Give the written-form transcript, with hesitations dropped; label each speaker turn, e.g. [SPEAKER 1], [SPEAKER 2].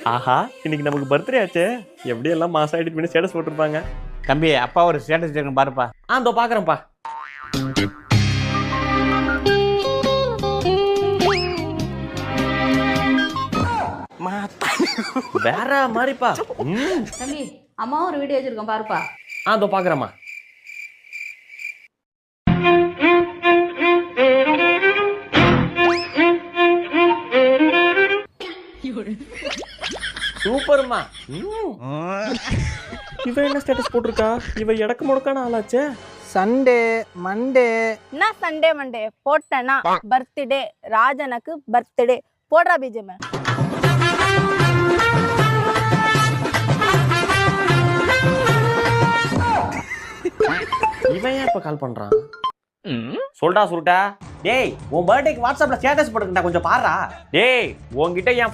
[SPEAKER 1] ஆஹா, இன்னைக்கு நமக்கு பர்த்டே ஆச்சே. எப்படி எல்லாம் மாசா எடிட் பண்ணி ஸ்டேட்டஸ் போட்டிருப்பாங்க.
[SPEAKER 2] தம்பி அப்பா ஒரு ஸ்டேட்டஸ் இருக்கணும் பாருப்பா.
[SPEAKER 1] இதோ பாக்குறேன்ப்பா. வேற மாதிரிப்பா.
[SPEAKER 3] தம்பி அம்மா ஒரு வீடியோ வச்சிருக்கேன் பாருப்பா.
[SPEAKER 1] இதோ பாக்குறேம்மா. சூப்பர்மா. இவ என்ன ஸ்டேட்டஸ் போட்டிருக்கா? இவ எடக்கு முடக்கான ஆளாச்சே.
[SPEAKER 4] சண்டே மண்டே
[SPEAKER 5] என்ன சண்டே மண்டே போட்டேன்னா பர்த்டே ராஜனுக்கு பர்த்டே போடுறா பிஜிஎம்.
[SPEAKER 1] இவன் ஏன் இப்ப கால் பண்றான்? சொல்டா சுருட்டா. டேய், உன் பர்த்டேக்கு வாட்ஸ்அப்ல ஸ்டேட்டஸ் போட்டுக்கிட்டா கொஞ்சம் பாருடா. டேய், உன்கிட்ட என்